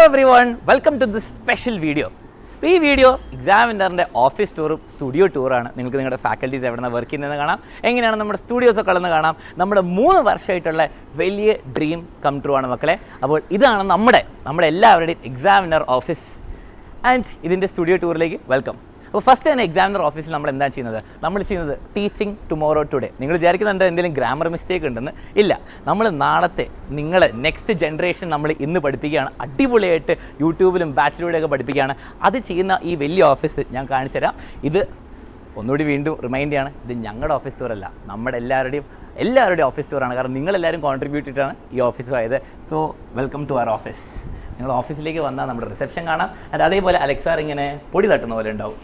everyone, welcome to this special video. ഈ video എക്സാമിനറിൻ്റെ office ടൂറും studio ടൂറാണ്. നിങ്ങൾക്ക് നിങ്ങളുടെ ഫാക്കൽറ്റീസ് എവിടെ നിന്ന് വർക്ക് ചെയ്യുന്നതെന്ന് കാണാം, എങ്ങനെയാണ് നമ്മുടെ സ്റ്റുഡിയോസൊക്കെ ഉള്ളതെന്ന് കാണാം. നമ്മുടെ 3 വർഷമായിട്ടുള്ള വലിയ ഡ്രീം കം ട്രൂ ആണ് മക്കളെ. അപ്പോൾ ഇതാണ് നമ്മുടെ എല്ലാവരുടെയും എക്സാമിനർ ഓഫീസ് ആൻഡ് ഇതിൻ്റെ സ്റ്റുഡിയോ ടൂറിലേക്ക് വെൽക്കം. അപ്പോൾ ഫസ്റ്റ് തന്നെ എക്സാമിനർ ഓഫീസിൽ നമ്മൾ എന്താ ചെയ്യുന്നത്? നമ്മൾ ചെയ്യുന്നത് ടീച്ചിങ് ടുമോറോ ടുഡേ. നിങ്ങൾ വിചാരിക്കുന്നുണ്ട് എന്തെങ്കിലും ഗ്രാമർ മിസ്റ്റേക്ക് ഉണ്ടെന്ന്. ഇല്ല, നമ്മൾ നാളത്തെ നിങ്ങളെ നെക്സ്റ്റ് ജനറേഷൻ നമ്മൾ ഇന്ന് പഠിപ്പിക്കുകയാണ്. അടിപൊളിയായിട്ട് യൂട്യൂബിലും ബാച്ചിലൂടെയൊക്കെ പഠിപ്പിക്കുകയാണ്. അത് ചെയ്യുന്ന ഈ വലിയ ഓഫീസ് ഞാൻ കാണിച്ചു തരാം. ഇത് ഒന്നുകൂടി വീണ്ടും റിമൈൻഡ് ചെയ്യാണ്, ഇത് ഞങ്ങളുടെ ഓഫീസ് ടൂറല്ല, നമ്മുടെ എല്ലാവരുടെയും ഓഫീസ് ടൂറാണ്. കാരണം നിങ്ങളെല്ലാവരും കോൺട്രിബ്യൂട്ട് ചെയ്തിട്ടാണ് ഈ ഓഫീസ് ആയത്. So welcome to our office. നിങ്ങൾ ഓഫീസിലേക്ക് വന്നാൽ നമ്മുടെ റിസപ്ഷൻ കാണാം. അത് അതേപോലെ അലക്സാർ ഇങ്ങനെ പൊടി തട്ടുന്ന പോലെ ഉണ്ടാവും.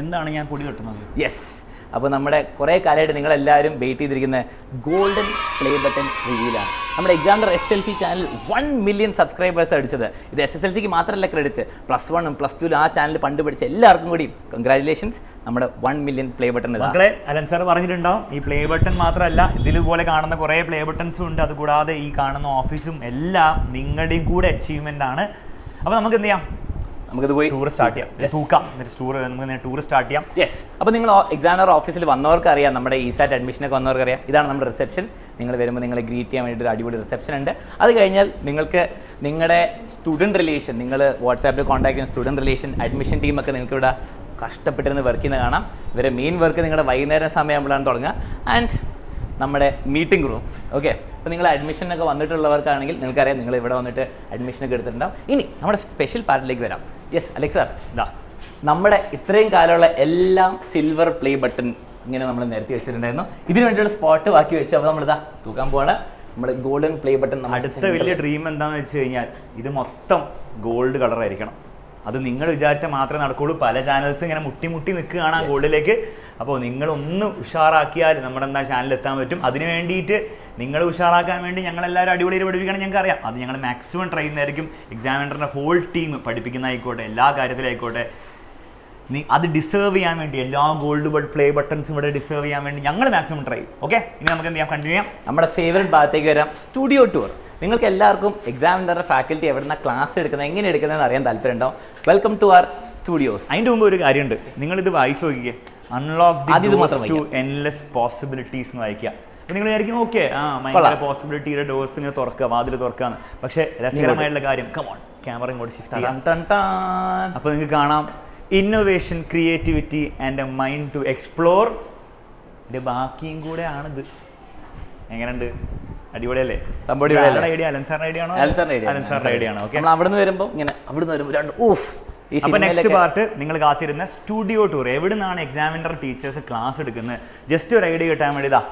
എന്താണ് ഞാൻ പൊടി തട്ടുന്നത്? യെസ്. അപ്പോൾ നമ്മുടെ കുറേ കാലമായിട്ട് നിങ്ങളെല്ലാവരും വെയിറ്റ് ചെയ്തിരിക്കുന്ന ഗോൾഡൻ പ്ലേ ബട്ടൺ റിവീലാണ്. നമ്മുടെ examiner SSLC channel 1 million subscribers അടിച്ചത്. ഇത് SSLCക്ക് മാത്രമല്ല ക്രെഡിറ്റ്, +1 +2 ആ ചാനൽ പണ്ട് പഠിച്ച എല്ലാവർക്കും കൂടി കൺഗ്രാജുലേഷൻസ്. നമ്മുടെ 1 മില്യൺ പ്ലേ ബട്ടൺ. മക്കളെ, അലൻ സാർ പറഞ്ഞിട്ടുണ്ടാവും, ഈ പ്ലേ ബട്ടൺ മാത്രമല്ല ഇതിലുപോലെ കാണുന്ന കുറേ പ്ലേ ബട്ടൺസും ഉണ്ട്. അതുകൂടാതെ ഈ കാണുന്ന ഓഫീസും എല്ലാം നിങ്ങളുടെയും കൂടെ അച്ചീവ്മെൻ്റ് ആണ്. അപ്പോൾ നമുക്ക് എന്ത് ചെയ്യാം? നമുക്കിത് പോയി ടൂർ സ്റ്റാർട്ട് ചെയ്യാം. നമുക്ക് ടൂർ സ്റ്റാർട്ട് ചെയ്യാം. യെസ്. അപ്പോൾ നിങ്ങൾ എക്സാമിനർ ഓഫീസിൽ വന്നവർക്ക് അറിയാം, നമ്മുടെ ESAT അഡ്മിഷനൊക്കെ വന്നവർക്ക് അറിയാം. ഇതാണ് നമ്മുടെ റിസപ്ഷൻ. നിങ്ങൾ വരുമ്പോൾ നിങ്ങളെ ഗ്രീറ്റ് ചെയ്യാൻ വേണ്ടിയിട്ട് ഒരു അടിപൊളി റിസപ്ഷൻ ഉണ്ട്. അത് കഴിഞ്ഞാൽ നിങ്ങൾക്ക് നിങ്ങളുടെ സ്റ്റുഡൻറ്റ് റിലേഷൻ, നിങ്ങൾ വാട്സാപ്പിൽ കോൺടാക്ട് ചെയ്യുന്ന സ്റ്റുഡൻറ്റ് റിലേഷൻ അഡ്മിഷൻ ടീമൊക്കെ നിങ്ങൾക്ക് ഇവിടെ കഷ്ടപ്പെട്ടിരുന്ന് വർക്ക് ചെയ്യുന്നത് കാണാം. ഇവരെ മെയിൻ വർക്ക് നിങ്ങളുടെ വൈകുന്നേരം സമയമാകുമ്പോഴാണ് തുടങ്ങുക. ആൻഡ് നമ്മുടെ മീറ്റിംഗ് റൂം. ഓക്കെ, അപ്പോൾ നിങ്ങൾ അഡ്മിഷനൊക്കെ വന്നിട്ടുള്ളവർക്കാണെങ്കിൽ നിങ്ങൾക്കറിയാം, നിങ്ങൾ ഇവിടെ വന്നിട്ട് അഡ്മിഷനൊക്കെ എടുത്തിട്ടുണ്ടാവും. ഇനി നമ്മുടെ സ്പെഷ്യൽ പാർട്ടിലേക്ക് വരാം. യെസ് അലക്സ് സാർ, ഇതാ നമ്മുടെ ഇത്രയും കാലമുള്ള എല്ലാം സിൽവർ പ്ലേ ബട്ടൺ ഇങ്ങനെ നമ്മൾ നിരത്തി വെച്ചിട്ടുണ്ടായിരുന്നു. ഇതിന് വേണ്ടിയുള്ള സ്പോട്ട് ബാക്കി വെച്ച് അപ്പോൾ നമ്മളിതാ തൂക്കാൻ പോവാണ്. നമ്മുടെ ഗോൾഡൻ പ്ലേ ബട്ടൺ. അടുത്ത വലിയ ഡ്രീം എന്താണെന്ന് വെച്ച് കഴിഞ്ഞാൽ ഇത് മൊത്തം ഗോൾഡ് കളറായിരിക്കണം. അത് നിങ്ങൾ വിചാരിച്ചാൽ മാത്രമേ നടക്കുകയുള്ളൂ. പല ചാനൽസും ഇങ്ങനെ മുട്ടി നിൽക്കുകയാണ് ആ ഗോൾഡിലേക്ക്. അപ്പോൾ നിങ്ങളൊന്ന് ഉഷാറാക്കിയാൽ നമ്മുടെ ചാനലിൽ എത്താൻ പറ്റും. അതിന് വേണ്ടിയിട്ട് നിങ്ങൾ ഉഷാറാക്കാൻ വേണ്ടി ഞങ്ങളെല്ലാവരും അടിപൊളിയിൽ പഠിപ്പിക്കണം. ഞങ്ങൾക്ക് അറിയാം, അത് ഞങ്ങൾ മാക്സിമം ട്രൈ ചെയ്യുന്നതായിരിക്കും. എക്സാമിനറിൻ്റെ ഹോൾ ടീം പഠിപ്പിക്കുന്നതായിക്കോട്ടെ, എല്ലാ കാര്യത്തിലായിക്കോട്ടെ, അത് ഡിസേർവ് ചെയ്യാൻ വേണ്ടി എല്ലാ ഗോൾഡ് പ്ലേ ബട്ടൺസും ഇവിടെ ഡിസേർവ് ചെയ്യാൻ വേണ്ടി ഞങ്ങൾ മാക്സിമം ട്രൈ ചെയ്യും. ഓക്കെ, ഇനി നമുക്ക് എന്ത് ചെയ്യാം? കണ്ടിന്യൂ ചെയ്യാം. നമ്മുടെ ഫേവറേറ്റ് ഭാഗത്തേക്ക് വരാം, സ്റ്റുഡിയോ ടൂർ. നിങ്ങൾക്ക് എല്ലാവർക്കും എക്സാമിനറുടെ ഫാക്കൽറ്റി എവിടുന്ന ക്ലാസ് എടുക്കുന്നത്, എങ്ങനെ എടുക്കുന്നതെന്ന് അറിയാൻ താല്പര്യം ഉണ്ടാവും. Welcome to our studios. അതിൻ്റെ മുമ്പ് ഒരു കാര്യമുണ്ട്, നിങ്ങളിത് വായിച്ചു നോക്കിക്കേ. Unlock the doors to endless possibilities എന്ന് വായിക്കുക. അപ്പോൾ നിങ്ങൾ വിചാരിക്കും ഓക്കെ, ഭയങ്കര പോസിബിലിറ്റിയുടെ ഡോർസ് ഇങ്ങനെ തുറക്കുക, വാതിൽ തുറക്കാന്ന്. പക്ഷേ രസകരമായിട്ടുള്ള കാര്യം, കമോൺ ക്യാമറ ഇങ്ങോട്ട് ഷിഫ്റ്റ് ചെയ്യാം. അപ്പോൾ നിങ്ങൾക്ക് കാണാം, innovation, creativity and a mind to explore. ഇതിൻ്റെ ബാക്കിയും കൂടെ ആണിത്. എങ്ങനെയുണ്ട്? അടിപൊളിയല്ലേ? ഐഡിയ അലൻസാറിന്റെ ഐഡിയ ആണോ? അലൻസാറിന്റെ ഐഡിയ ആണ്. ഓക്കെ, അവിടുന്ന് വരുമ്പോൾ ഇങ്ങനെ അവിടുന്ന് വരുമ്പോൾ രണ്ട് ഊഫ്. അപ്പോൾ നെക്സ്റ്റ് പാർട്ട് നിങ്ങൾ കാത്തിരുന്ന സ്റ്റുഡിയോ ടൂർ. എവിടെ നിന്നാണ് എക്സാമിനർ ടീച്ചേഴ്സ് ക്ലാസ് എടുക്കുന്നത്? ജസ്റ്റ് ഒരു ഐഡിയ കിട്ടാൻ വേണ്ടി ഇതാ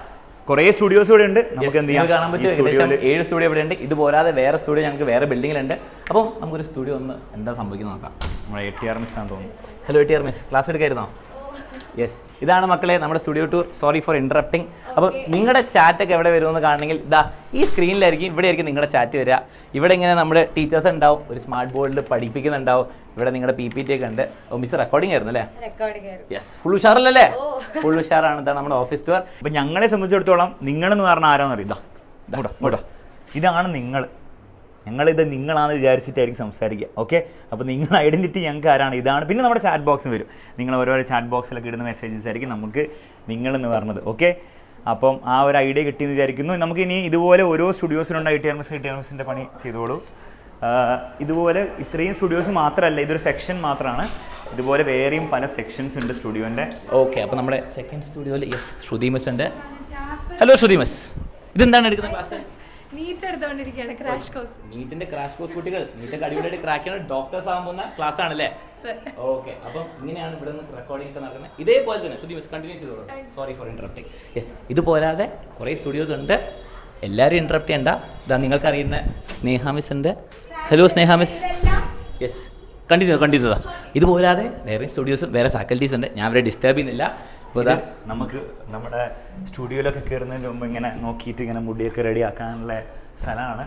കുറേ സ്റ്റുഡിയോസ് ഇവിടെ ഉണ്ട്. നമുക്ക് എന്ത് ചെയ്യാം? കാണാൻ പറ്റും. ഏകദേശം 7 സ്റ്റുഡിയോ ഇവിടെ ഉണ്ട്. ഇത് പോരാതെ വേറെ സ്റ്റുഡിയോ ഞങ്ങൾക്ക് വേറെ ബിൽഡിങ്ങിലുണ്ട്. അപ്പം നമുക്കൊരു സ്റ്റുഡിയോ ഒന്ന് എന്താ സംഭവിക്കുന്നത് നോക്കാം. നമ്മുടെ ATR മിസ് ആണെന്ന് തോന്നുന്നു. ഹലോ ATR മിസ്, ക്ലാസ് എടുക്കായിരുന്നോ? യെസ്, ഇതാണ് മക്കളെ നമ്മുടെ studio tour. Sorry for interrupting. അപ്പോൾ നിങ്ങളുടെ ചാറ്റൊക്കെ എവിടെ വരുമെന്ന് കാണണമെങ്കിൽ ഇതാ ഈ സ്ക്രീനിലായിരിക്കും, ഇവിടെ ആയിരിക്കും നിങ്ങളുടെ ചാറ്റ് വരിക. ഇവിടെ ഇങ്ങനെ നമ്മുടെ ടീച്ചേഴ്സ് ഉണ്ടാവും, ഒരു സ്മാർട്ട് ബോർഡിൽ പഠിപ്പിക്കുന്നുണ്ടാവും. ഇവിടെ നിങ്ങളുടെ PPT ഒക്കെ ഉണ്ട്. മിസ് റെക്കോർഡിംഗ് ആയിരുന്നു അല്ലേ? Yes, full ഉഷാറല്ലേ? ഫുൾ ഉഷാറാണ്. ഇതാണ് നമ്മുടെ ഓഫീസ് ടൂർ. അപ്പോൾ ഞങ്ങളെ സംബന്ധിച്ചിടത്തോളം നിങ്ങളെന്ന് പറഞ്ഞാൽ ആരാന്ന് അറിയാം. ഇതാണ് നിങ്ങൾ. ഞങ്ങളിത് നിങ്ങളാണെന്ന് വിചാരിച്ചിട്ടായിരിക്കും സംസാരിക്കുക. ഓക്കെ, അപ്പോൾ നിങ്ങളുടെ ഐഡൻറ്റിറ്റി ഞങ്ങൾക്ക് ആരാണ്? ഇതാണ്. പിന്നെ നമ്മുടെ ചാറ്റ് ബോക്സും വരും. നിങ്ങൾ ഓരോരോ ചാറ്റ് ബോക്സിലൊക്കെ ഇടുന്ന മെസ്സേജസ് ആയിരിക്കും നമുക്ക് നിങ്ങളെന്ന് പറഞ്ഞത്. ഓക്കെ, അപ്പം ആ ഒരു ഐഡിയ കിട്ടിയെന്ന് വിചാരിക്കുന്നു. നമുക്ക് ഇനി ഇതുപോലെ ഓരോ സ്റ്റുഡിയോസിനുണ്ട്. ATR മിസ്സിൻ്റെ പണി ചെയ്തോളൂ. ഇതുപോലെ ഇത്രയും സ്റ്റുഡിയോസ് മാത്രമല്ല, ഇതൊരു സെക്ഷൻ മാത്രമാണ്. ഇതുപോലെ വേറെയും പല സെക്ഷൻസ് ഉണ്ട് സ്റ്റുഡിയോൻ്റെ. ഓക്കെ, അപ്പോൾ നമ്മുടെ സെക്കൻഡ് സ്റ്റുഡിയോയിൽ യെസ് ശ്രുതി മിസ് ഉണ്ട്. ഹലോ ശ്രുതി മിസ്, ഇതെന്താണ് എടുക്കുന്ന ക്ലാസ്? നീറ്റ് എടുത്തോണ്ടിരിക്കുകയാണ്, ക്രാഷ് കോഴ്സ്. നീറ്റിന്റെ ക്രാഷ് കോഴ്സ് കുട്ടികൾ നീറ്റൊക്കെ അടിപൊളിയായിട്ട് ക്രാക്ക് ചെയ്യുന്ന ഡോക്ടേഴ്സ് ആകാൻ പോകുന്ന ക്ലാസ് ആണല്ലേ? ഓക്കെ, അപ്പം ഇങ്ങനെയാണ് ഇവിടെ നിന്ന് റെക്കോർഡിംഗ് ഒക്കെ നടക്കുന്നത്. ഇതേപോലെ തന്നെ ശ്രുതി മിസ് കണ്ടിന്യൂ ചെയ്തോളൂ. Sorry for interrupting. യെസ്, ഇത് പോരാതെ കുറേ സ്റ്റുഡിയോസ് ഉണ്ട്. എല്ലാവരും ഇൻറ്ററപ്റ്റ് ചെയ്യണ്ട. ഇതാ നിങ്ങൾക്കറിയുന്ന സ്നേഹ മിസ് ഉണ്ട്. Hello Sneha miss. Yes, continue. ഇത് പോരാതെ വേറെ സ്റ്റുഡിയോസും വേറെ ഫാക്കൽറ്റീസ് ഉണ്ട്. ഞാൻ അവരെ ഡിസ്റ്റർബ് ചെയ്യുന്നില്ല. അപ്പോൾ ഇതാ നമുക്ക് നമ്മുടെ സ്റ്റുഡിയോയിലൊക്കെ കയറുന്നതിന് മുമ്പ് ഇങ്ങനെ നോക്കിയിട്ട് ഇങ്ങനെ മുടിയൊക്കെ റെഡി ആക്കാനുള്ള സ്ഥലമാണ്.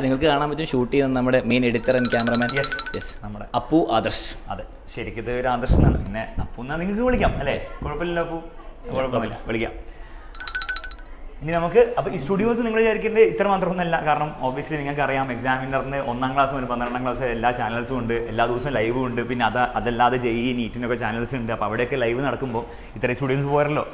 നിങ്ങൾക്ക് കാണാൻ പറ്റും ഷൂട്ട് ചെയ്യുന്ന നമ്മുടെ main editor and cameraman. Yes, നമ്മുടെ അപ്പു ആദർശ്. അതെ, ശരിക്കും ഇത് ഒരു ആദർശ് എന്നാണ്. പിന്നെ അപ്പു എന്നാൽ നിങ്ങൾക്ക് വിളിക്കാം അല്ലേ? കുഴപ്പമില്ല അപ്പു, കുഴപ്പമില്ല, വിളിക്കാം. ഇനി നമുക്ക് അപ്പോൾ ഈ സ്റ്റുഡിയോസ് നിങ്ങൾ വിചാരിക്കേണ്ടത് ഇത്ര മാത്രമൊന്നുമല്ല. കാരണം ഒബ്വിയസ്ലി നിങ്ങൾക്ക് അറിയാം എക്സാമിനറിന് 1ാം ക്ലാസ് മുതൽ 12ാം ക്ലാസ് എല്ലാ ചാനൽസും ഉണ്ട്, എല്ലാ ദിവസവും ലൈവും ഉണ്ട്. പിന്നെ അതല്ലാതെ JEE നീറ്റിനൊക്കെ ചാനൽസ് ഉണ്ട്. അപ്പോൾ അവിടെയൊക്കെ ലൈവ് നടക്കുമ്പോൾ ഇത്രയും സ്റ്റുഡിയോസ് പോരല്ലോ.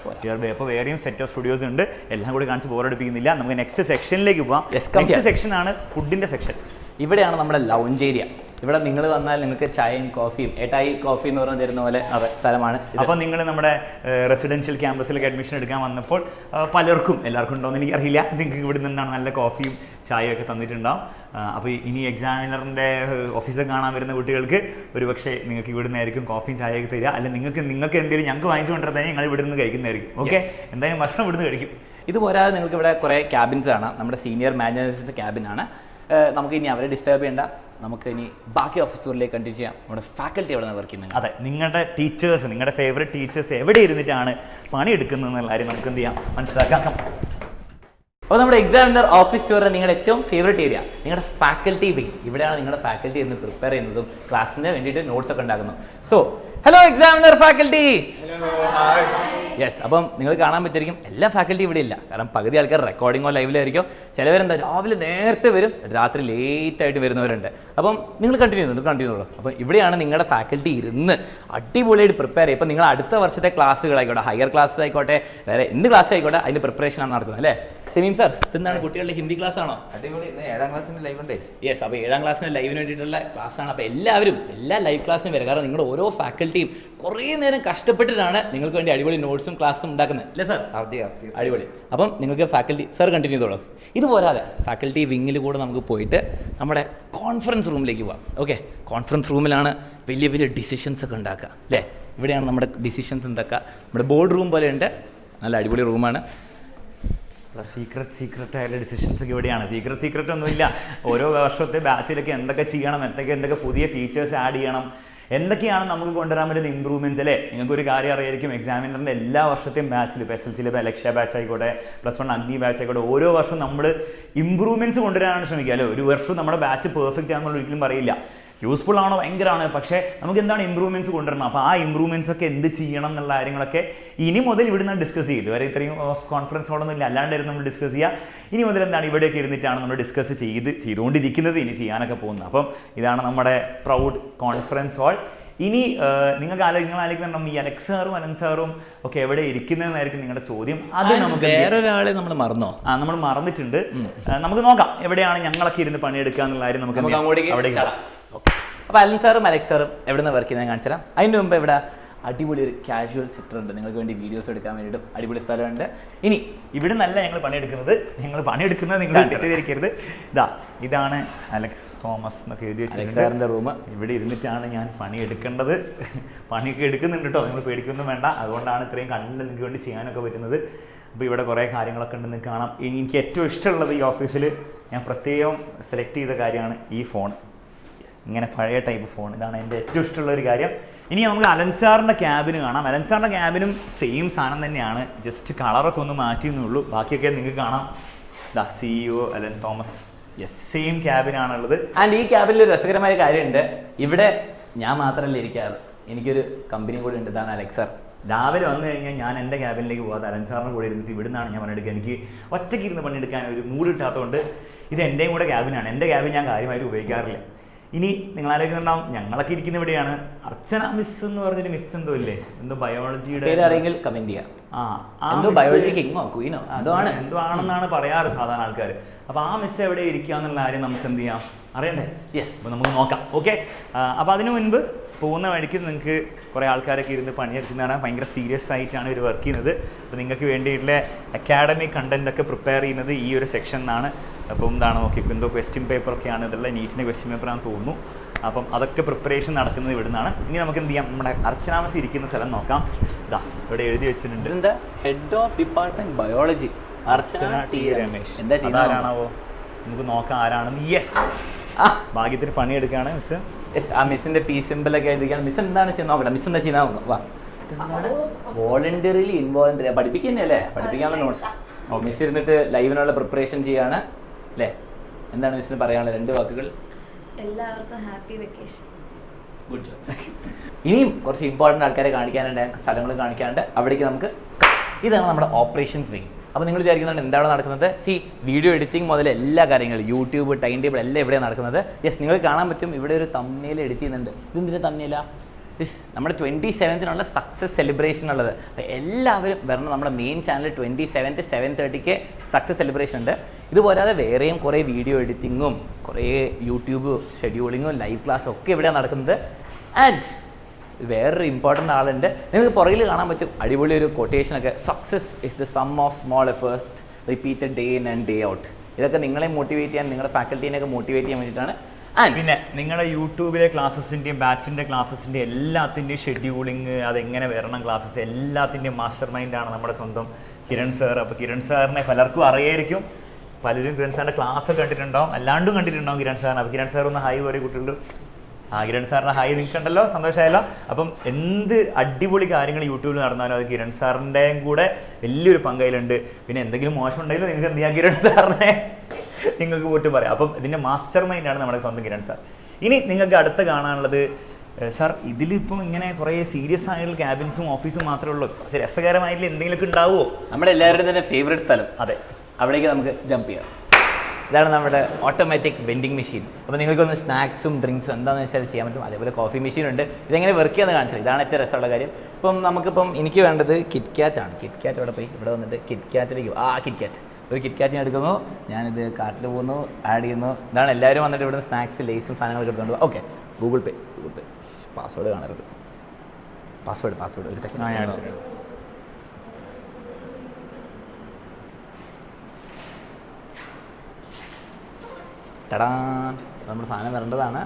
അപ്പോൾ വേറെയും സെറ്റ് ഓഫ് സ്റ്റുഡിയോസ് ഉണ്ട്. എല്ലാം കൂടി കാണിച്ച് ബോറടിപ്പിക്കുന്നില്ല. നമുക്ക് നെക്സ്റ്റ് സെക്ഷനിലേക്ക് പോകാം. നെക്സ്റ്റ് സെക്ഷനാണ് ഫുഡിൻ്റെ സെക്ഷൻ. ഇവിടെയാണ് നമ്മുടെ ലൗഞ്ച് ഏരിയ. ഇവിടെ നിങ്ങൾ വന്നാൽ നിങ്ങൾക്ക് ചായയും കോഫിയും ഏട്ടായി കോഫി എന്ന് പറഞ്ഞ് തരുന്ന പോലെ സ്ഥലമാണ്. അപ്പോൾ നിങ്ങൾ നമ്മുടെ റെസിഡൻഷ്യൽ ക്യാമ്പസിലേക്ക് അഡ്മിഷൻ എടുക്കാൻ വന്നപ്പോൾ എല്ലാവർക്കും ഉണ്ടോയെന്ന് എനിക്കറിയില്ല, നിങ്ങൾക്ക് ഇവിടെ നിന്നാണ് നല്ല കോഫിയും ചായയൊക്കെ തന്നിട്ടുണ്ടാവും. അപ്പോൾ ഇനി എക്സാമിനറിൻ്റെ ഓഫീസർ കാണാൻ വരുന്ന കുട്ടികൾക്ക് ഒരുപക്ഷെ നിങ്ങൾക്ക് ഇവിടെ നിന്നായിരിക്കും കോഫിയും ചായയൊക്കെ തരിക. അല്ലെങ്കിൽ നിങ്ങൾക്ക് എന്തെങ്കിലും ഞങ്ങൾക്ക് വാങ്ങിച്ചു കൊണ്ടുവരാൻ ഞങ്ങൾ ഇവിടെ നിന്ന് കഴിക്കുന്നതായിരിക്കും. ഓക്കെ, എന്തായാലും ഭക്ഷണം ഇവിടുന്ന് കഴിക്കും. ഇതുപോരാതെ നിങ്ങൾക്ക് ഇവിടെ കുറേ ക്യാബിൻസ് ആണ്. നമ്മുടെ സീനിയർ മാനേജേഴ്സിൻ്റെ ക്യാബിനാണ്. നമുക്ക് ഇനി അവരെ ഡിസ്റ്റർബ് ചെയ്യേണ്ട, നമുക്ക് ഇനി ബാക്കി ഓഫീസ് ടൂറിലേക്ക് കണ്ടിന്യൂ ചെയ്യാം. നമ്മുടെ ഫാക്കൽറ്റി എവിടെ നിന്ന് വർക്ക് ചെയ്യുന്നത്? അതെ, നിങ്ങളുടെ ടീച്ചേഴ്സ്, നിങ്ങളുടെ ഫേവറേറ്റ് ടീച്ചേഴ്സ് എവിടെ ഇരുന്നിട്ടാണ് പണിയെടുക്കുന്നത് എന്നുള്ള കാര്യം നമുക്ക് എന്ത് ചെയ്യാം, മനസ്സിലാക്കാം. അപ്പോൾ നമ്മുടെ എക്സാമിനർ ഓഫീസ് ടൂറിൽ നിങ്ങളുടെ ഏറ്റവും ഫേവറേറ്റ് ഏരിയ നിങ്ങളുടെ ഫാക്കൽറ്റി വിങ്. ഇവിടെയാണ് നിങ്ങളുടെ ഫാക്കൽറ്റി എന്ന് പ്രിപ്പയർ ചെയ്യുന്നതും ക്ലാസ്സിന് വേണ്ടിയിട്ട് നോട്ട്സ് ഒക്കെ ഉണ്ടാക്കുന്നു. So hello examiner faculty. Yes, അപ്പം നിങ്ങൾ കാണാൻ പറ്റുമായിരിക്കും എല്ലാ ഫാക്കൽറ്റി ഇവിടെ ഇല്ല. കാരണം പകുതി ആൾക്കാർ റെക്കോർഡിങ്ങോ ലൈവിലായിരിക്കും. ചിലവരെന്താ രാവിലെ നേരത്തെ വരും, രാത്രി ലേറ്റായിട്ട് വരുന്നവരുണ്ട്. അപ്പം നിങ്ങൾ കണ്ടിന്യൂ. അപ്പം ഇവിടെയാണ് നിങ്ങളുടെ ഫാക്കൽറ്റി ഇരുന്ന് അടിപൊളിയായിട്ട് പ്രിപ്പയർ ചെയ്യും. ഇപ്പം നിങ്ങൾ അടുത്ത വർഷത്തെ ക്ലാസ്സുകളായിക്കോട്ടെ, ഹയർ ക്ലാസ് ആയിക്കോട്ടെ, വേറെ എന്ത് ക്ലാസ് ആയിക്കോട്ടെ, അതിൻ്റെ പ്രിപ്പറേഷനാണ് നടക്കുന്നത് അല്ലേ ഷമീം സാർ? ഇതെന്താണ് കുട്ടികളുടെ ഹിന്ദി ക്ലാസ് ആണോ? അടിപൊളി. 7ാം ക്ലാസ്സിൻ്റെ ലൈവ് ഉണ്ട്. യെസ്, അപ്പോൾ 7ാം ക്ലാസ്സിൻ്റെ ലൈവിന് വേണ്ടിയിട്ടുള്ള ക്ലാസ്സാണ്. അപ്പോൾ എല്ലാവരും എല്ലാ ലൈവ് ക്ലാസ്സിനും വരും. കാരണം നിങ്ങളുടെ ഓരോ ഫാക്കൽറ്റിയും കുറേ നേരം കഷ്ടപ്പെട്ടിട്ടാണ് നിങ്ങൾക്ക് വേണ്ടി അടിപൊളി നോട്ട്സും ക്ലാസ്സും ഉണ്ടാക്കുന്നത് അല്ലേ സാർ? അടിപൊളി. അപ്പം നിങ്ങൾക്ക് ഫാക്കൽറ്റി സാർ കണ്ടിന്യൂ ചെയ്തോളൂ. ഇതുപോരാതെ ഫാക്കൽറ്റി വിങ്ങിൽ കൂടെ നമുക്ക് പോയിട്ട് നമ്മുടെ കോൺഫറൻസ് റൂമിലേക്ക് പോകാം. ഓക്കെ, കോൺഫറൻസ് റൂമിലാണ് വലിയ വലിയ ഡിസിഷൻസ് ഒക്കെ ഉണ്ടാക്കുക അല്ലേ? ഇവിടെയാണ് നമ്മുടെ ഡിസിഷൻസ് ഉണ്ടാക്കുക. നമ്മുടെ ബോർഡ് റൂം പോലെ ഉണ്ട്. നല്ല അടിപൊളി റൂമാണ്. സീക്രട്ട് ആയിട്ടുള്ള ഡിസിഷൻസ് ഒക്കെ ഇവിടെയാണ്. സീക്രട്ട് ഒന്നുമില്ല. ഓരോ വർഷത്തെ ബാച്ചിലൊക്കെ എന്തൊക്കെ ചെയ്യണം, എന്തൊക്കെ പുതിയ ഫീച്ചേഴ്സ് ആഡ് ചെയ്യണം, എന്തൊക്കെയാണ് നമുക്ക് കൊണ്ടുവരാൻ പറ്റുന്ന ഇമ്പ്രൂവ്മെൻറ്റ്സ് അല്ലേ? നിങ്ങൾക്കൊരു കാര്യം അറിയായിരിക്കും, എക്സാമിനറിൻ്റെ എല്ലാ വർഷത്തെയും ബാച്ചിൽ, ഇപ്പോൾ SLCയിലെ ലക്ഷ്യ ബാച്ച് ആയിക്കോട്ടെ, +1 അഗ്നി ബാച്ച് ആയിക്കോട്ടെ, ഓരോ വർഷവും നമ്മൾ ഇമ്പ്രൂവ്മെൻറ്റ്സ് കൊണ്ടുവരാനാണ് ശ്രമിക്കുക അല്ലേ? ഒരു വർഷം നമ്മുടെ ബാച്ച് പെർഫെക്റ്റ് ആണെന്നുള്ള ഒരിക്കലും പറയില്ല. യൂസ്ഫുൾ ആണോ, ഭയങ്കരമാണ്. പക്ഷേ നമുക്ക് എന്താണ് ഇമ്പ്രൂവ്മെൻറ്റ്സ് കൊണ്ടുവരണം. അപ്പോൾ ആ ഇമ്പ്രൂവ്മെൻറ്റ്സ് ഒക്കെ എന്ത് ചെയ്യണം എന്നുള്ള കാര്യങ്ങളൊക്കെ ഇനി മുതൽ ഇവിടെ നിന്ന് ഡിസ്കസ് ചെയ്തു. വരെ ഇത്രയും കോൺഫറൻസ് ഹോളൊന്നും ഇല്ല, അല്ലാണ്ടായിരുന്നു നമ്മൾ ഡിസ്കസ് ചെയ്യുക. ഇനി മുതൽ എന്താണ് ഇവിടെയൊക്കെ ഇരുന്നിട്ടാണ് നമ്മൾ ഡിസ്കസ് ചെയ്തുകൊണ്ടിരിക്കുന്നത്, ഇനി ചെയ്യാനൊക്കെ പോകുന്നത്. അപ്പം ഇതാണ് നമ്മുടെ പ്രൗഡ് കോൺഫറൻസ് ഹാൾ. ഇനി നിങ്ങൾ ആലോചിക്കുന്നുണ്ടാവും ഈ അലക്സ് സാറും അനൻ സാറും ഒക്കെ എവിടെ ഇരിക്കുന്നതെന്നായിരിക്കും നിങ്ങളുടെ ചോദ്യം. അത് നമുക്ക് വേറൊരാളെ നമ്മൾ മറന്നോ? നമ്മൾ മറന്നിട്ടുണ്ട്. നമുക്ക് നോക്കാം എവിടെയാണ് ഞങ്ങളൊക്കെ ഇരുന്ന് പണിയെടുക്കുക എന്നുള്ള കാര്യം. നമുക്ക് അവിടെ അപ്പോൾ അലൻ സാറും അലക്സ് സാറും എവിടെ നിന്ന് വർക്ക് ചെയ്യുന്നത് കാണിച്ചു തരാം. അതിൻ്റെ മുമ്പ് ഇവിടെ അടിപൊളി ഒരു കാഷ്വൽ സിറ്റർ ഉണ്ട്, നിങ്ങൾക്ക് വേണ്ടി വീഡിയോസ് എടുക്കാൻ വേണ്ടിയിട്ടും അടിപൊളി സ്ഥലമുണ്ട്. ഇനി ഇവിടെ നല്ല ഞങ്ങൾ പണിയെടുക്കുന്നത് നിങ്ങൾ തെറ്റിദ്ധരിക്കരുത്. ഇതാണ് അലക്സ് തോമസ് എന്നൊക്കെ എഴുതി വെച്ചിട്ടുണ്ട് റൂം. ഇവിടെ ഇരുന്നിട്ടാണ് ഞാൻ പണിയെടുക്കേണ്ടത്. പണിയൊക്കെ എടുക്കുന്നുണ്ട് കേട്ടോ, നിങ്ങൾ പേടിക്കൊന്നും വേണ്ട. അതുകൊണ്ടാണ് ഇത്രയും കണ്ട് നിങ്ങൾക്ക് വേണ്ടി ചെയ്യാനൊക്കെ പറ്റുന്നത്. അപ്പോൾ ഇവിടെ കുറേ കാര്യങ്ങളൊക്കെ ഉണ്ടെന്ന് കാണാം. എനിക്ക് ഏറ്റവും ഇഷ്ടമുള്ളത് ഈ ഓഫീസിൽ ഞാൻ പ്രത്യേകം സെലക്ട് ചെയ്ത കാര്യമാണ് ഈ ഫോൺ. ഇങ്ങനെ പഴയ ടൈപ്പ് ഫോൺ, ഇതാണ് എൻ്റെ ഏറ്റവും ഇഷ്ടമുള്ള ഒരു കാര്യം. ഇനി നമുക്ക് അലൻസാറിൻ്റെ ക്യാബിന് കാണാം. അലൻസാറിൻ്റെ ക്യാബിനും സെയിം സാധനം തന്നെയാണ്, ജസ്റ്റ് കളറൊക്കെ ഒന്ന് മാറ്റിയെന്നേ ഉള്ളൂ. ബാക്കിയൊക്കെ നിങ്ങൾക്ക് കാണാം. CEO അലൻ തോമസ്, സെയിം ക്യാബിനാണുള്ളത്. ആൻഡ് ഈ ക്യാബിനിൽ ഒരു രസകരമായ കാര്യമുണ്ട്. ഇവിടെ ഞാൻ മാത്രമല്ല ഇരിക്കാറ്, എനിക്കൊരു കമ്പനി കൂടി ഉണ്ട്. ഇതാണ് അലക്സ് സാർ. രാവിലെ വന്നു കഴിഞ്ഞാൽ ഞാൻ എൻ്റെ ക്യാബിനിലേക്ക് പോകാതെ അലൻസാറിൻ്റെ കൂടെ ഇരുന്നിട്ട് ഇവിടെ നിന്നാണ് ഞാൻ പണിയെടുക്കുക. എനിക്ക് ഒറ്റയ്ക്ക് ഇരുന്ന് പണിയെടുക്കാൻ ഒരു മൂഡ് കിട്ടാത്തതുകൊണ്ട് ഇത് എൻ്റെയും കൂടെ ക്യാബിനാണ്. എൻ്റെ ക്യാബിൻ ഞാൻ കാര്യമായിട്ട് ഉപയോഗിക്കാറില്ല. ഇനി നിങ്ങൾ ആലോചിക്കുന്നുണ്ടാവും ഞങ്ങളൊക്കെ ഇരിക്കുന്ന ഇവിടെയാണ്. അർച്ചന മിസ് എന്ന് പറഞ്ഞൊരു മിസ് എന്തോ ഇല്ലേ, എന്തോ ബയോളജിയുടെ കമന്റ് ചെയ്യാം. ബയോളജി കിങ്ങോ ക്വീനോ എന്തോ ആണെന്നാണ് പറയാറ് സാധാരണ ആൾക്കാർ. അപ്പോൾ ആ മിസ് എവിടെ ഇരിക്കുക എന്നുള്ള കാര്യം നമുക്ക് എന്ത് ചെയ്യാം, അറിയണ്ടേ? യെസ്, അപ്പോൾ നമുക്ക് നോക്കാം. ഓക്കെ, അപ്പോൾ അതിനു മുൻപ് പോകുന്ന വഴിക്ക് നിങ്ങൾക്ക് കുറേ ആൾക്കാരൊക്കെ ഇരുന്ന് പണിയെടുക്കുന്നതാണ്. ഭയങ്കര സീരിയസ് ആയിട്ടാണ് ഇവർ വർക്ക് ചെയ്യുന്നത്. അപ്പോൾ നിങ്ങൾക്ക് വേണ്ടിയിട്ടുള്ള അക്കാഡമിക് കണ്ടന്റ് ഒക്കെ പ്രിപ്പയർ ചെയ്യുന്നത് ഈ ഒരു സെക്ഷനിലാണ്. അപ്പം എന്താണ് നോക്കിയപ്പോൾ എന്തോ ക്വസ്റ്റ്യൻ പേപ്പറൊക്കെയാണ്, ഇതെല്ലാം നീറ്റിൻ്റെ ക്വസ്റ്റ്യൻ പേപ്പറാണെന്ന് തോന്നുന്നു. അപ്പം അതൊക്കെ പ്രിപ്പറേഷൻ നടക്കുന്നത് ഇവിടെ നിന്നാണ്. ഇനി നമുക്ക് എന്ത് ചെയ്യാം, നമ്മുടെ അർച്ചന മിസ് ഇരിക്കുന്ന സ്ഥലം നോക്കാം. ഇവിടെ എഴുതി വെച്ചിട്ടുണ്ട്, എന്താ head of department biology Archana T Ramesh. എന്താ ആരാണാവോ, നമുക്ക് നോക്കാം ആരാണെന്ന്. യെസ്, ഭാഗ്യത്തിന് പണിയെടുക്കുകയാണ് മിസ്. ആ മിസ്സിന്റെ പി സിമ്പിളൊക്കെ ആയിരിക്കാം. മിസ് എന്താണ് ചെയ്യുന്നത് നോക്കട്ടെ. മിസ് എന്താ ചെയ്യുന്ന നോക്കാം. വാ, എന്താണ് വോളണ്ടറിലി ഇൻവോളണ്ടറി പഠിപ്പിക്കുന്നല്ലേ, പഠിപ്പിക്കാനുള്ള നോട്ട്സ്. മിസ് ഇരുന്നിട്ട് ലൈവിനുള്ള പ്രിപ്പറേഷൻ ചെയ്യാണ് അല്ലേ? എന്താണ് മിസ്സിന് പറയാനുള്ളത് 2 വാക്കുകൾ? എല്ലാവർക്കും ഹാപ്പി വെക്കേഷൻ. Good job. ഇനിയും കുറച്ച് ഇമ്പോർട്ടൻ്റ് ആൾക്കാരെ കാണിക്കാനുണ്ട്, സ്ഥലങ്ങൾ കാണിക്കാനുണ്ട്. അവിടേക്ക് നമുക്ക്, ഇതാണ് നമ്മുടെ ഓപ്പറേഷൻസ് വിങ്. അപ്പോൾ നിങ്ങൾ വിചാരിക്കുന്നുണ്ട് എന്താണ് നടക്കുന്നത്? വീഡിയോ എഡിറ്റിംഗ് മുതൽ എല്ലാ കാര്യങ്ങളും യൂട്യൂബ് ടൈം ടേബിൾ എല്ലാം എവിടെയാണ് നടക്കുന്നത്. നിങ്ങൾ കാണാൻ പറ്റും ഇവിടെ ഒരു തമ്മിൽ എഡിറ്റ് ചെയ്യുന്നുണ്ട്. ഇതെന്തിൻ്റെ തമ്മില? നമ്മുടെ 27th സക്സസ് സെലിബ്രേഷൻ ഉള്ളത്. അപ്പോൾ എല്ലാവരും വരണം. നമ്മുടെ main channel 27th 7:30 success celebration ഉണ്ട്. ഇതുപോലാതെ വേറെയും കുറേ വീഡിയോ എഡിറ്റിങ്ങും കുറേ യൂട്യൂബ് ഷെഡ്യൂളിങ്ങും ലൈവ് ക്ലാസ്സും ഒക്കെ ഇവിടെയാണ് നടക്കുന്നത്. ആൻഡ് വേറൊരു ഇമ്പോർട്ടൻ്റ് ആളുണ്ട്. നിങ്ങൾക്ക് പുറകിൽ കാണാൻ പറ്റും അടിപൊളി ഒരു കൊട്ടേഷനൊക്കെ. Success is the sum of small efforts repeated day in and day out. ഇതൊക്കെ നിങ്ങളെ മോട്ടിവേറ്റ് ചെയ്യാൻ, നിങ്ങളുടെ ഫാക്കൽറ്റീനെയൊക്കെ മോട്ടിവേറ്റ് ചെയ്യാൻ വേണ്ടിയിട്ടാണ്. പിന്നെ നിങ്ങളുടെ യൂട്യൂബിലെ ക്ലാസ്സസിൻ്റെയും ബാച്ചിൻ്റെ ക്ലാസ്സസിൻ്റെ എല്ലാത്തിൻ്റെയും ഷെഡ്യൂളിങ്, അതെങ്ങനെ വരണം ക്ലാസ്സസ് എല്ലാത്തിൻ്റെയും മാസ്റ്റർ മൈൻഡാണ് നമ്മുടെ സ്വന്തം കിരൺ സാർ. അപ്പോൾ കിരൺ സാറിനെ പലർക്കും അറിയായിരിക്കും. പലരും കിരൺ സാറിൻ്റെ ക്ലാസ് കണ്ടിട്ടുണ്ടാവും, അല്ലാണ്ടും കണ്ടിട്ടുണ്ടാവും കിരൺ സാറിന്. അപ്പോൾ കിരൺ സാർ ഒന്ന് ഹായ് പറയും കുട്ടികളുടെ. കിരൺ സാറിൻ്റെ ഹായ് നിൽക്കണ്ടല്ലോ, സന്തോഷമായല്ലോ. അപ്പം എന്ത് അടിപൊളി കാര്യങ്ങൾ യൂട്യൂബിൽ നടന്നാലും അത് കിരൺ സാറിൻ്റെയും കൂടെ വലിയൊരു പങ്കയിലുണ്ട്. പിന്നെ എന്തെങ്കിലും മോശം ഉണ്ടെങ്കിലും നിങ്ങൾക്ക് എന്ത് ചെയ്യാം, കിരൺ സാറിനെ നിങ്ങൾക്ക് പോയിട്ട് പറയാം. അപ്പം ഇതിൻ്റെ മാസ്റ്റർ മൈൻഡാണ് നമ്മുടെ സ്വന്തം കിരൺ സാർ. ഇനി നിങ്ങൾക്ക് അടുത്ത് കാണാനുള്ളത്, സാർ ഇതിലിപ്പം ഇങ്ങനെ കുറേ സീരിയസ് ആയിട്ടുള്ള ക്യാബിൻസും ഓഫീസും മാത്രമേ ഉള്ളൂ, പക്ഷേ രസകരമായിട്ടുള്ള എന്തെങ്കിലുമൊക്കെ ഉണ്ടാവുമോ? നമ്മുടെ എല്ലാവരുടെയും തന്നെ ഫേവറേറ്റ് സ്ഥലം. അതെ, അവിടേക്ക് നമുക്ക് ജമ്പ് ചെയ്യാം. ഇതാണ് നമ്മുടെ ഓട്ടോമാറ്റിക് വെൻഡിങ് മെഷീൻ. അപ്പോൾ നിങ്ങൾക്കൊന്ന് സ്നാക്സും ഡ്രിങ്ക്സും എന്താണെന്ന് വെച്ചാൽ ചെയ്യാൻ പറ്റും. അതേപോലെ കോഫി മെഷീൻ ഉണ്ട്. ഇതെങ്ങനെ വർക്ക് ചെയ്യാന്ന് കാണിച്ചത്. ഇതാണ് ഏറ്റവും രസമുള്ള കാര്യം. നമുക്കിപ്പം എനിക്ക് വേണ്ടത് കിറ്റ്കാറ്റാണ്. കിറ്റ്കാറ്റ് ഇവിടെ പോയി ഇവിടെ വന്നിട്ട് കിറ്റ്കാറ്റിലേക്ക് കിറ്റ്കാറ്റ് ഒരു കിറ്റ്കാറ്റിന് എടുക്കുന്നു. ഞാനിത് കാറ്റിൽ പോകുന്നു, ആഡ് ചെയ്യുന്നു. ഇതാണ് എല്ലാവരും വന്നിട്ട് ഇവിടുന്ന് സ്നാക്സ് ലേസും സാധനങ്ങളൊക്കെ എടുത്തുകൊണ്ട്. ഓക്കെ, ഗൂഗിൾ പേ പാസ്വേഡ് കാണരുത്. പാസ്വേഡ് ഒരു സെക്കൻഡ്. ടടാ, നമ്മുടെ സാധനം വരേണ്ടതാണ്.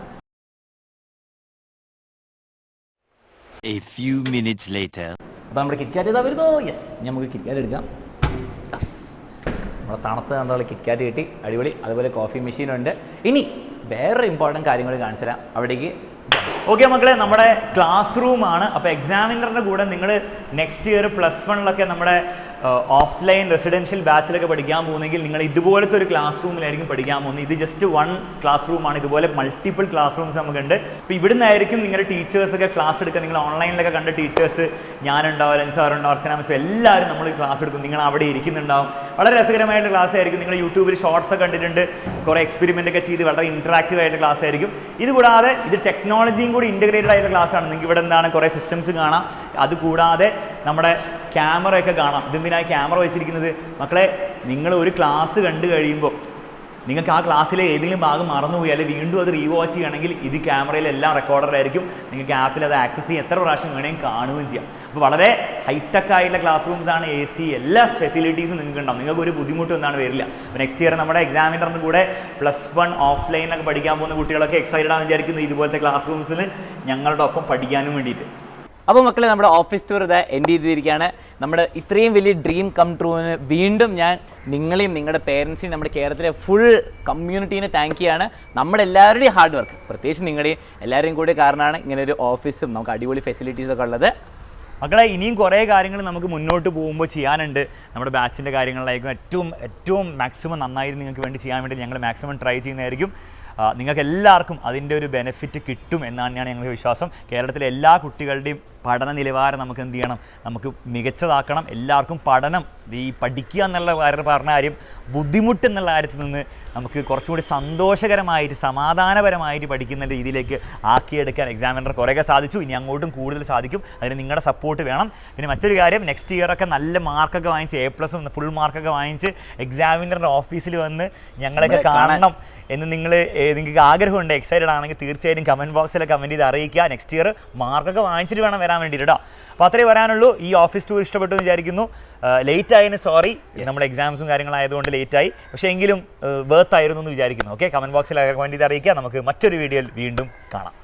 A few minutes later. അപ്പോൾ നമ്മുടെ കിറ്റ്കാറ്റ് ഇതാ വരുന്നു. യെസ്, നമുക്ക് കിറ്റ്കാറ്റ് എടുക്കാം. നമ്മുടെ തണുത്ത് കണ്ടുള്ള കിറ്റ്കാറ്റ് കിട്ടി, അടിപൊളി. അതുപോലെ കോഫി മെഷീനുണ്ട്. ഇനി വേറെ ഇമ്പോർട്ടൻറ്റ് കാര്യങ്ങൾ കാണിച്ചു തരാം. അവിടേക്ക് ഓക്കെ മക്കളെ, നമ്മുടെ ക്ലാസ് റൂമാണ്. അപ്പോൾ എക്സാമിനറിൻ്റെ കൂടെ നിങ്ങൾ നെക്സ്റ്റ് ഇയർ +1 നമ്മുടെ ഓഫ്ലൈൻ റെസിഡൻഷ്യൽ ബാച്ചിലൊക്കെ പഠിക്കാൻ പോകുന്നെങ്കിൽ നിങ്ങൾ ഇതുപോലത്തെ ഒരു ക്ലാസ് റൂമിലായിരിക്കും പഠിക്കാൻ പോകുന്നത്. ഇത് ജസ്റ്റ് 1 ക്ലാസ് റൂമാണ്. ഇതുപോലെ മൾട്ടിപ്പിൾ ക്ലാസ് റൂംസ് നമുക്കുണ്ട്. അപ്പോൾ ഇവിടെ നിന്നായിരിക്കും നിങ്ങളുടെ ടീച്ചേഴ്സൊക്കെ ക്ലാസ് എടുക്കുക. നിങ്ങൾ ഓൺലൈനിലൊക്കെ കണ്ട ടീച്ചേഴ്സ്, ഞാനുണ്ടാവും, ലെൻസ് സാറുണ്ടാവും, അർച്ചന മിസ്, എല്ലാവരും നമ്മൾ ക്ലാസ് എടുക്കും. നിങ്ങൾ അവിടെ ഇരിക്കുന്നുണ്ടാവും. വളരെ രസകരമായിട്ട് ക്ലാസ് ആയിരിക്കും. നിങ്ങൾ യൂട്യൂബിൽ ഷോർട്സ് ഒക്കെ കണ്ടിട്ടുണ്ട്, കുറേ എക്സ്പെരിമെൻ്റ് ഒക്കെ ചെയ്ത് വളരെ ഇൻറ്ററാക്റ്റീവ് ആയിട്ട് ക്ലാസ് ആയിരിക്കും. ഇതുകൂടാതെ ഇത് ടെക്നോളജിയും കൂടി ഇൻ്റഗ്രേറ്റഡ് ആയിട്ടുള്ള ക്ലാസ്സാണ്. നിങ്ങൾക്ക് ഇവിടെ എന്താണ് കുറേ സിസ്റ്റംസ് കാണാം. അതുകൂടാതെ നമ്മുടെ ക്യാമറയൊക്കെ കാണാം. ഇതെന്തിനായി ക്യാമറ വെച്ചിരിക്കുന്നത്? മക്കളെ, നിങ്ങൾ ഒരു ക്ലാസ് കണ്ടു കഴിയുമ്പോൾ നിങ്ങൾക്ക് ആ ക്ലാസ്സിലെ ഏതെങ്കിലും ഭാഗം മറന്നുപോയി അല്ലെങ്കിൽ വീണ്ടും അത് റീവാച്ച് ചെയ്യുകയാണെങ്കിൽ ഇത് ക്യാമറയിലെല്ലാം റെക്കോർഡറായിരിക്കും. നിങ്ങൾക്ക് ആപ്പിൽ അത് ആക്സസ് ചെയ്യാൻ എത്ര പ്രാവശ്യം വേണമെങ്കിൽ കാണുകയും ചെയ്യാം. അപ്പോൾ വളരെ ഹൈടെക് ആയിട്ടുള്ള ക്ലാസ് റൂംസാണ്. AC എല്ലാ ഫെസിലിറ്റീസും നിങ്ങൾക്ക് ഉണ്ടാവും. നിങ്ങൾക്ക് ഒരു ബുദ്ധിമുട്ടും എന്താണ് വരില്ല. അപ്പോൾ നെക്സ്റ്റ് ഇയർ നമ്മുടെ എക്സാമിനറിന് കൂടെ +1 ഓഫ്ലൈനിലൊക്കെ പഠിക്കാൻ പോകുന്ന കുട്ടികളൊക്കെ എക്സൈറ്റഡ് ആണെന്ന് വിചാരിക്കുന്നു ഇതുപോലത്തെ ക്ലാസ് റൂംസിൽ ഞങ്ങളുടെ ഒപ്പം പഠിക്കാനും വേണ്ടിയിട്ട്. അപ്പോൾ മക്കളെ, നമ്മുടെ ഓഫീസ് ടൂർ ഇതാ എൻഡ് ചെയ്തിരിക്കുകയാണ്. നമ്മുടെ ഇത്രയും വലിയ ഡ്രീം കം ട്രൂവിന് വീണ്ടും ഞാൻ നിങ്ങളെയും നിങ്ങളുടെ പേരൻസിനെയും നമ്മുടെ കേരളത്തിലെ ഫുൾ കമ്മ്യൂണിറ്റീനെ താങ്ക് ചെയ്യാണ്. നമ്മുടെ എല്ലാവരുടെയും ഹാർഡ് വർക്ക്, പ്രത്യേകിച്ച് നിങ്ങളുടെയും എല്ലാവരെയും കൂടി കാരണമാണ് ഇങ്ങനെ ഒരു ഓഫീസും നമുക്ക് അടിപൊളി ഫെസിലിറ്റീസൊക്കെ ഉള്ളത്. മക്കളെ, ഇനിയും കുറേ കാര്യങ്ങൾ നമുക്ക് മുന്നോട്ട് പോകുമ്പോൾ ചെയ്യാനുണ്ട്. നമ്മുടെ ബാച്ചിൻ്റെ കാര്യങ്ങളിലായിരിക്കും ഏറ്റവും മാക്സിമം നന്നായി നിങ്ങൾക്ക് വേണ്ടി ചെയ്യാൻ വേണ്ടി ഞങ്ങൾ മാക്സിമം ട്രൈ ചെയ്യുന്നതായിരിക്കും. നിങ്ങൾക്ക് എല്ലാവർക്കും അതിൻ്റെ ഒരു ബെനിഫിറ്റ് കിട്ടും എന്നാണ് ഞങ്ങൾക്ക് വിശ്വാസം. കേരളത്തിലെ എല്ലാ കുട്ടികളുടെയും പഠന നിലവാരം നമുക്ക് എന്ത് ചെയ്യണം, നമുക്ക് മികച്ചതാക്കണം. എല്ലാവർക്കും പഠനം, ഈ പഠിക്കുക എന്നുള്ള പറഞ്ഞ കാര്യം ബുദ്ധിമുട്ട് എന്നുള്ള കാര്യത്തിൽ നിന്ന് നമുക്ക് കുറച്ചുകൂടി സന്തോഷകരമായിട്ട് സമാധാനപരമായിട്ട് പഠിക്കുന്ന രീതിയിലേക്ക് ആക്കിയെടുക്കാൻ എക്സാമിനർ കുറേയൊക്കെ സാധിച്ചു. ഇനി അങ്ങോട്ടും കൂടുതൽ സാധിക്കും. അതിന് നിങ്ങളുടെ സപ്പോർട്ട് വേണം. പിന്നെ മറ്റൊരു കാര്യം, നെക്സ്റ്റ് ഇയറൊക്കെ നല്ല മാർക്കൊക്കെ വാങ്ങിച്ച് A+ ഫുൾ മാർക്കൊക്കെ വാങ്ങിച്ച് എക്സാമിനറുടെ ഓഫീസിൽ വന്ന് ഞങ്ങളൊക്കെ കാണണം എന്ന് നിങ്ങൾക്ക് ആഗ്രഹമുണ്ട്, എക്സൈറ്റഡ് ആണെങ്കിൽ തീർച്ചയായും കമൻറ്റ് ബോക്സിൽ കമൻറ്റ് ചെയ്ത് അറിയിക്കുക. നെക്സ്റ്റ് ഇയർ മാർക്കൊക്കെ വാങ്ങിച്ചിട്ട് വേണം വരാൻ വേണ്ടിയിട്ട് കേട്ടോ. അപ്പോൾ അത്രേ പറയാനുള്ളൂ. ഈ ഓഫീസ് ടൂർ ഇഷ്ടപ്പെട്ടു എന്ന് വിചാരിക്കുന്നു. ലേറ്റ് ആയതിന് സോറി, നമ്മുടെ എക്സാംസും കാര്യങ്ങളായതുകൊണ്ട് ലേറ്റായി. പക്ഷേ എങ്കിലും വർത്ത് ആയിരുന്നു എന്ന് വിചാരിക്കുന്നു. ഓക്കെ, കമൻറ്റ് ബോക്സിൽ കമൻറ്റ് ചെയ്ത് അറിയിക്കുക. നമുക്ക് മറ്റൊരു വീഡിയോയിൽ വീണ്ടും കാണാം.